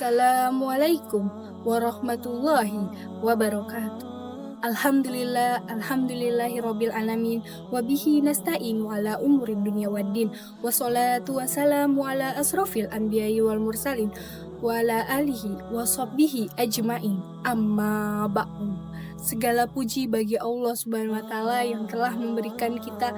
Assalamualaikum warahmatullahi wabarakatuh. Alhamdulillahirabbil alamin wa bihi nasta'in ala umuri dunya waddin wassalatu wassalamu ala asrofil anbiya'i wal mursalin wa ala alihi wa sahbihi ajmain amma ba'du. Segala puji bagi Allah Subhanahu wa taala yang telah memberikan kita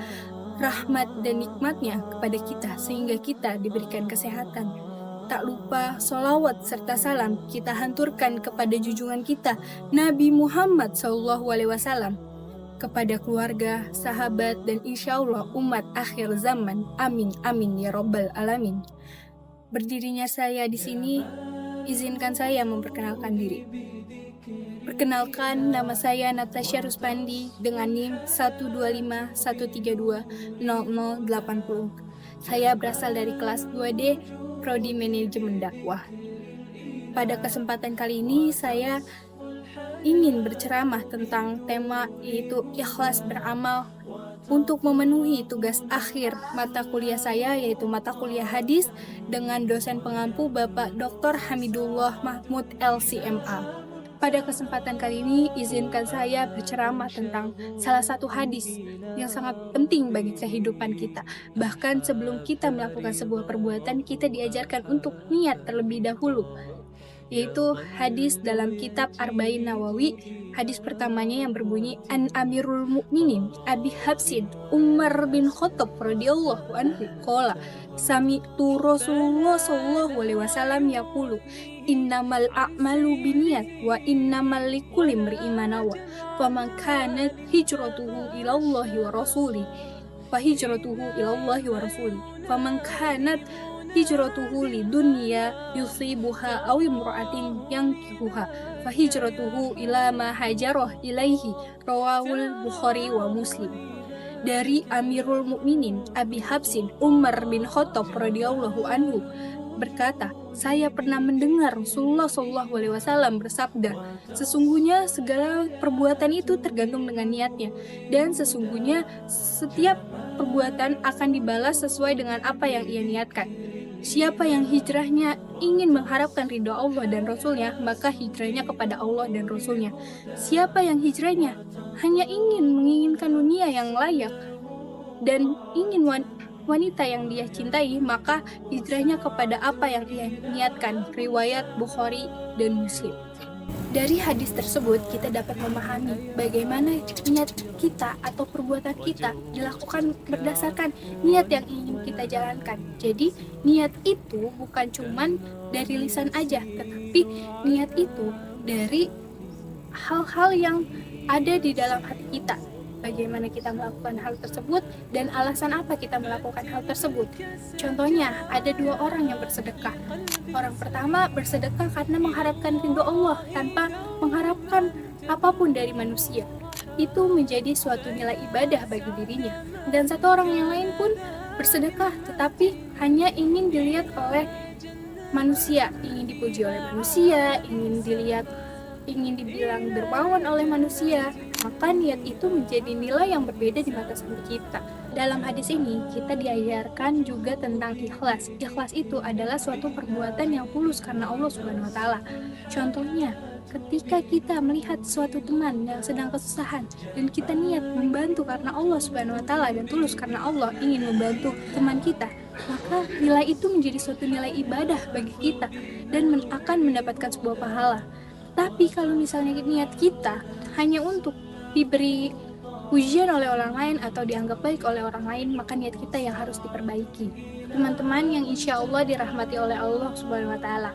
rahmat dan nikmatnya kepada kita sehingga kita diberikan kesehatan. Tak lupa sholawat serta salam kita hanturkan kepada junjungan kita Nabi Muhammad SAW, kepada keluarga, sahabat, dan insya Allah umat akhir zaman. Amin amin ya robbal alamin. Berdirinya saya di sini, izinkan saya memperkenalkan diri. Perkenalkan, nama saya Natasha Ruspandi dengan NIM 125132080. Saya berasal dari kelas 2D Prodi Manajemen Dakwah. Pada kesempatan kali ini saya ingin berceramah tentang tema yaitu ikhlas beramal untuk memenuhi tugas akhir mata kuliah saya, yaitu mata kuliah hadis dengan dosen pengampu Bapak Dr. Hamidullah Mahmud LCMA. Pada kesempatan kali ini, izinkan saya berceramah tentang salah satu hadis yang sangat penting bagi kehidupan kita. Bahkan sebelum kita melakukan sebuah perbuatan, kita diajarkan untuk niat terlebih dahulu, yaitu hadis dalam kitab Arba'in Nawawi. Hadis pertamanya yang berbunyi, An Amirul Mukminin Abi Habsin Umar bin Khattab radhiyallahu anhu qala sami'tu Rasulullah sallallahu alaihi wasallam yaqulu innamal a'malu binniyat wa innamal likulli imri'in ma nawa faman kanat hijratuhu ila Allahi wa rasuli fa hijratuhu ila Allahi wa rasuli faman kanat hijratuhu lidunya yusibuha aw imra'atin yankihuha fa hijratuhu ila ma hajarah ilaihi rawahul Bukhari wa Muslim. Dari Amirul Mukminin Abi Habsin Umar bin Khattab radhiyallahu anhu berkata, saya pernah mendengar Rasulullah SAW bersabda, sesungguhnya segala perbuatan itu tergantung dengan niatnya, dan sesungguhnya setiap perbuatan akan dibalas sesuai dengan apa yang ia niatkan. Siapa yang hijrahnya ingin mengharapkan ridha Allah dan Rasulnya, maka hijrahnya kepada Allah dan Rasulnya. Siapa yang hijrahnya hanya menginginkan dunia yang layak dan ingin wanita yang dia cintai, maka hijrahnya kepada apa yang ia niatkan. Riwayat Bukhari dan Muslim. Dari hadis tersebut kita dapat memahami bagaimana niat kita atau perbuatan kita dilakukan berdasarkan niat yang ingin kita jalankan. Jadi niat itu bukan cuman dari lisan aja, tetapi niat itu dari hal-hal yang ada di dalam hati kita. Bagaimana kita melakukan hal tersebut dan alasan apa kita melakukan hal tersebut. Contohnya, ada dua orang yang bersedekah. Orang pertama bersedekah karena mengharapkan ridho Allah tanpa mengharapkan apapun dari manusia. Itu menjadi suatu nilai ibadah bagi dirinya. Dan satu orang yang lain pun bersedekah tetapi hanya ingin dilihat oleh manusia, ingin dipuji oleh manusia, ingin dibilang dermawan oleh manusia. Maka niat itu menjadi nilai yang berbeda di mata sang kita. Dalam hadis ini, kita diajarkan juga tentang ikhlas. Ikhlas itu adalah suatu perbuatan yang tulus karena Allah Subhanahu wa taala. Contohnya, ketika kita melihat suatu teman yang sedang kesusahan dan kita niat membantu karena Allah Subhanahu wa taala dan tulus karena Allah ingin membantu teman kita, maka nilai itu menjadi suatu nilai ibadah bagi kita dan akan mendapatkan sebuah pahala. Tapi kalau misalnya niat kita hanya untuk diberi pujian oleh orang lain atau dianggap baik oleh orang lain, maka niat kita yang harus diperbaiki. Teman-teman yang insya Allah dirahmati oleh Allah Subhanahu wa taala,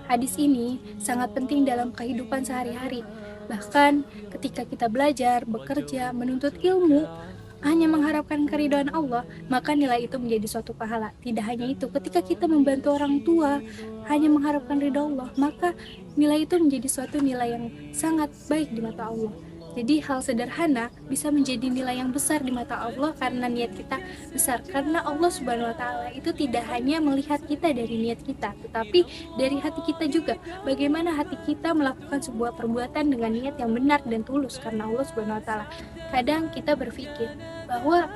hadis ini sangat penting dalam kehidupan sehari-hari. Bahkan ketika kita belajar, bekerja, menuntut ilmu hanya mengharapkan keridhaan Allah, maka nilai itu menjadi suatu pahala. Tidak hanya itu, ketika kita membantu orang tua hanya mengharapkan ridha Allah, maka nilai itu menjadi suatu nilai yang sangat baik di mata Allah. Jadi hal sederhana bisa menjadi nilai yang besar di mata Allah karena niat kita besar. Karena Allah Subhanahu wa taala itu tidak hanya melihat kita dari niat kita, tetapi dari hati kita juga. Bagaimana hati kita melakukan sebuah perbuatan dengan niat yang benar dan tulus karena Allah Subhanahu wa taala. Kadang kita berpikir bahwa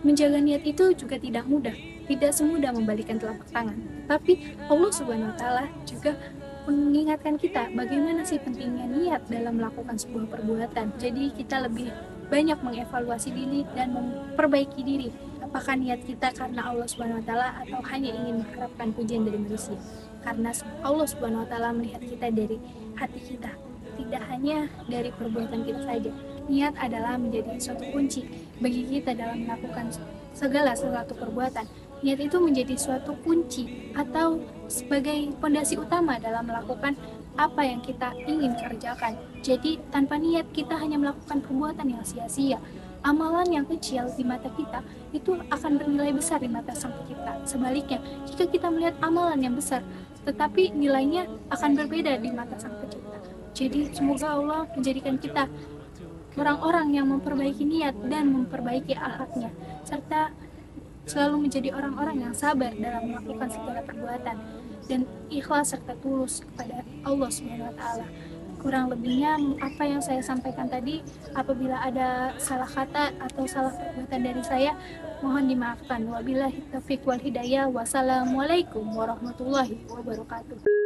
menjaga niat itu juga tidak mudah, tidak semudah membalikan telapak tangan. Tapi Allah Subhanahu wa taala juga mengingatkan kita bagaimana sih pentingnya niat dalam melakukan sebuah perbuatan. Jadi kita lebih banyak mengevaluasi diri dan memperbaiki diri. Apakah niat kita karena Allah Subhanahu wa taala atau hanya ingin mengharapkan pujian dari manusia? Karena Allah Subhanahu wa taala melihat kita dari hati kita, tidak hanya dari perbuatan kita saja. Niat adalah menjadi suatu kunci bagi kita dalam melakukan segala sesuatu perbuatan. Niat itu menjadi suatu kunci atau sebagai fondasi utama dalam melakukan apa yang kita ingin kerjakan. Jadi tanpa niat kita hanya melakukan perbuatan yang sia-sia. Amalan yang kecil di mata kita itu akan bernilai besar di mata Sang Pencipta. Sebaliknya, jika kita melihat amalan yang besar tetapi nilainya akan berbeda di mata Sang Pencipta. Jadi semoga Allah menjadikan kita orang-orang yang memperbaiki niat dan memperbaiki akhlaknya, serta selalu menjadi orang-orang yang sabar dalam melakukan segala perbuatan dan ikhlas serta tulus kepada Allah Subhanahu wa taala. Kurang lebihnya apa yang saya sampaikan tadi, apabila ada salah kata atau salah perbuatan dari saya, mohon dimaafkan. Wabillahi taufiq wal hidayah. Wassalamualaikum warahmatullahi wabarakatuh.